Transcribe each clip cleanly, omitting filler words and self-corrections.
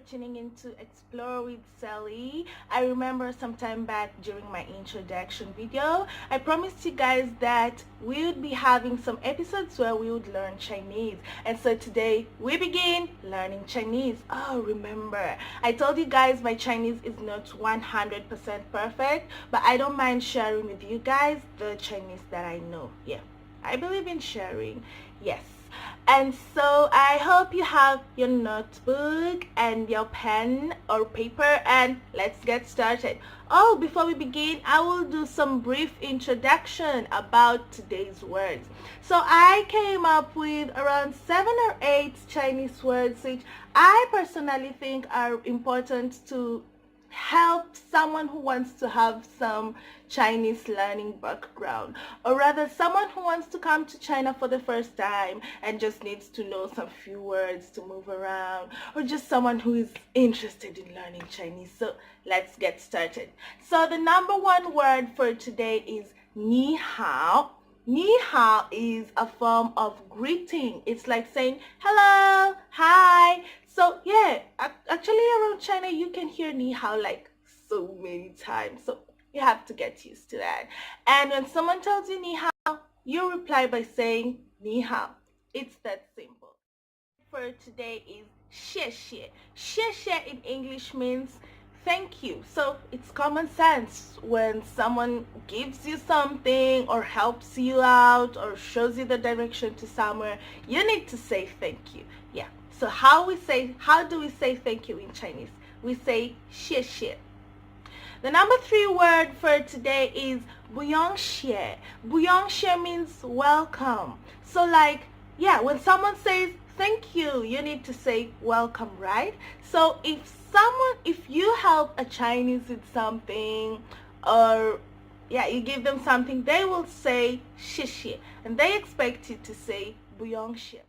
tuning in to Explore with Sally. I remember some time back during my introduction video, I promised you guys that we would be having some episodes where we would learn Chinese. And so today we begin learning Chinese. Oh, remember, I told you guys my Chinese is not 100% perfect, but I don't mind sharing with you guys the Chinese that I know. Yeah, I believe in sharing. Yes. And so I hope you have your notebook and your pen or paper, and let's get started. Oh, before we begin, I will do some brief introduction about today's words. So I came up with around 7 or 8 Chinese words which I personally think are important to help someone who wants to have some Chinese learning background, or rather someone who wants to come to China for the first time and just needs to know some few words to move around, or just someone who is interested in learning Chinese. So let's get started. So the number one word for today is ni hao. Ni hao is a form of greeting. It's like saying hello, hi. So yeah, actually around China you can hear ni hao like so many times. So you have to get used to that. And when someone tells you ni hao, you reply by saying ni hao. It's that simple. For today is 谢谢. 谢谢 in English means thank you. So it's common sense when someone gives you something or helps you out or shows you the direction to somewhere, you need to say thank you. Yeah. So how do we say thank you in Chinese? We say 谢谢. The number 3 word for today is 不用谢. 不用谢 means welcome. So like, yeah, when someone says thank you, you need to say welcome, right? So if you help a Chinese with something, or yeah, you give them something, they will say 谢谢, and they expect you to say 不用谢.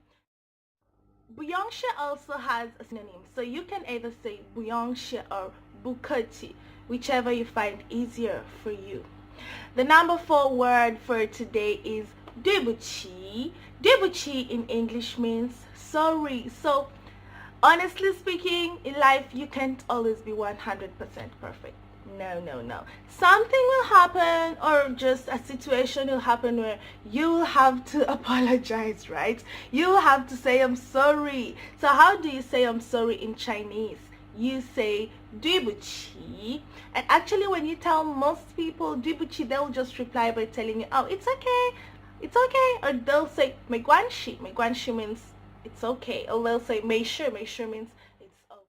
不用谢 also has a synonym, so you can either say 不用谢 or 不客气, whichever you find easier for you. The number 4 word for today is 对不起. 对不起 in English means sorry. So honestly speaking, in life you can't always be 100% perfect. No. Something will happen, or just a situation will happen where you will have to apologize, right? You will have to say I'm sorry. So how do you say I'm sorry in Chinese? You say 对不起. And actually when you tell most people 对不起, they'll just reply by telling you, oh, it's okay. Or they'll say 没关系. 没关系 means it's okay. Or they'll say 没事. 没事 means it's okay.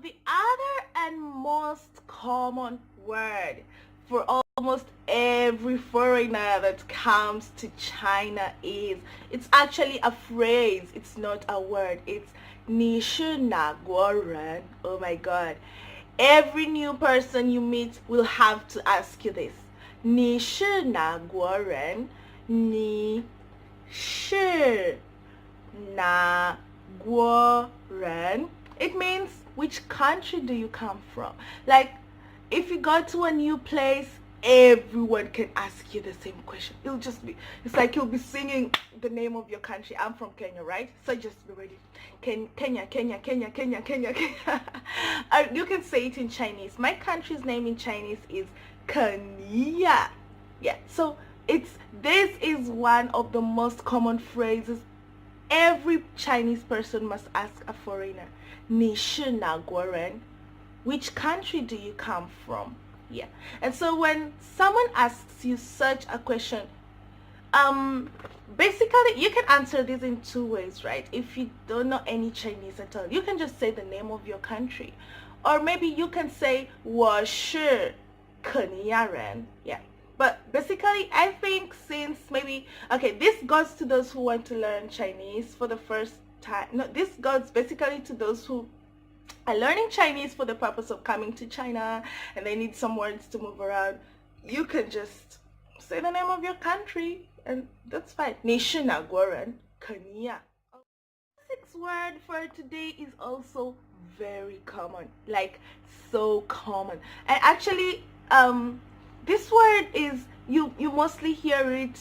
The other and most common word for almost every foreigner that comes to China it's actually a phrase. It's not a word. It's 你是哪国人? Oh my god. Every new person you meet will have to ask you this. 你是哪国人? 你是哪国人? It means which country do you come from? Like if you go to a new place, everyone can ask you the same question. It's like you'll be singing the name of your country. I'm from Kenya, right? So just be ready. Kenya. Or you can say it in Chinese. My country's name in Chinese is Kenya. Yeah, so this is one of the most common phrases every Chinese person must ask a foreigner. 你是哪国人? Which country do you come from? Yeah. And so when someone asks you such a question, basically you can answer this in 2 ways, right? If you don't know any Chinese at all, you can just say the name of your country, or maybe you can say 我是肯尼亚人. Yeah. But basically, I think since this goes to those who want to learn Chinese for the first time. No, this goes basically to those who are learning Chinese for the purpose of coming to China and they need some words to move around. You can just say the name of your country and that's fine. 你是哪国人? 肯尼亚. 6th word for today is also very common, like so common. And actually, this word is, you mostly hear it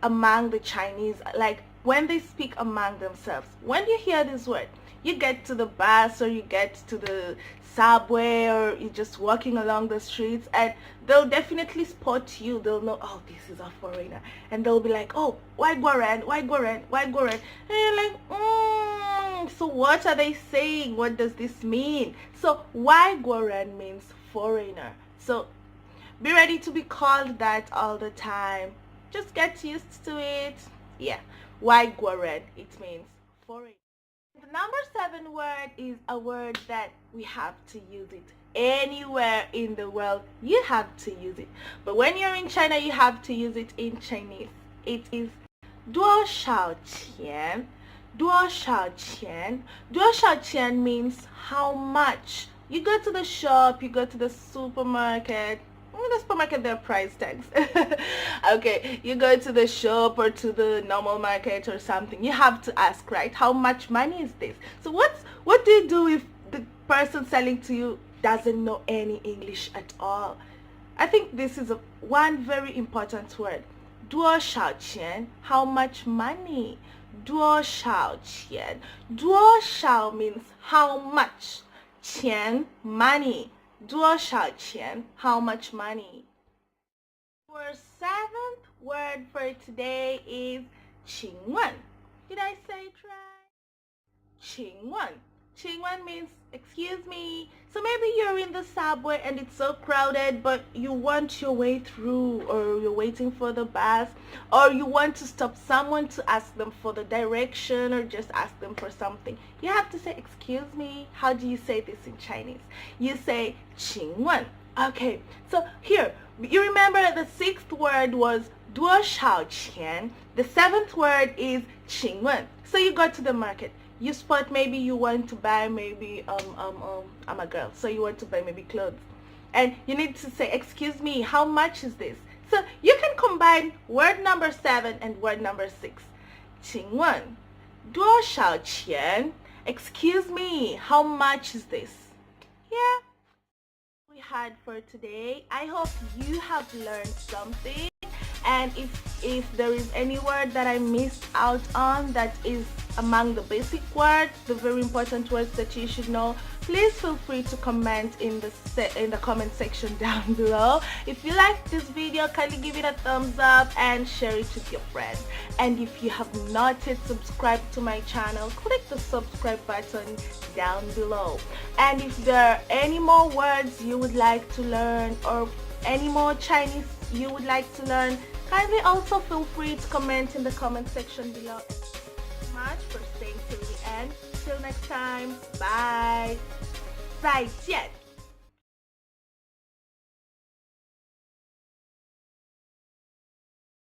among the Chinese, like when they speak among themselves. When you hear this word, you get to the bus or you get to the subway or you're just walking along the streets, and they'll definitely spot you. They'll know, oh, this is a foreigner, and they'll be like, oh, why Guaran, why Guaran, why Guaran? And you're like, so what are they saying? What does this mean? So why Guaran means foreigner. So be ready to be called that all the time. Just get used to it. Yeah, why Guaran? It means foreigner. The number 7 word is a word that we have to use it anywhere in the world. You have to use it, but when you're in China, you have to use it in Chinese. It is 多少钱? 多少钱? 多少钱 means how much. You go to the shop, you go to the supermarket. The supermarket, there are price tags. Okay, you go to the shop or to the normal market or something, you have to ask, right, how much money is this? So what do you do if the person selling to you doesn't know any English at all? I think this is one very important word. 多少钱? How much money? 多少钱? 多少 means how much. 钱 money. 多少钱? How much money? Our 7th word for today is 请问. Did I say it right? 请问. 请问 means excuse me. So maybe you're in the subway and it's so crowded, but you want your way through, or you're waiting for the bus, or you want to stop someone to ask them for the direction or just ask them for something. You have to say excuse me. How do you say this in Chinese? You say 请问. Okay, so here, you remember the 6th word was 多少钱. The 7th word is 请问. So you go to the market. You spot, maybe you want to buy, maybe I'm a girl, so you want to buy maybe clothes, and you need to say, excuse me, how much is this? So you can combine word number 7 and word number 6. 请问多少钱? Excuse me, how much is this? Yeah, we had for today. I hope you have learned something, and if there is any word that I missed out on that is among the basic words, the very important words that you should know, please feel free to comment in the comment section down below. If you like this video, kindly give it a thumbs up and share it with your friends. And if you have not yet subscribed to my channel, click the subscribe button down below. And if there are any more words you would like to learn, or any more Chinese you would like to learn, kindly also feel free to comment in the comment section below. Much for staying till the end. Till next time, bye. 再见.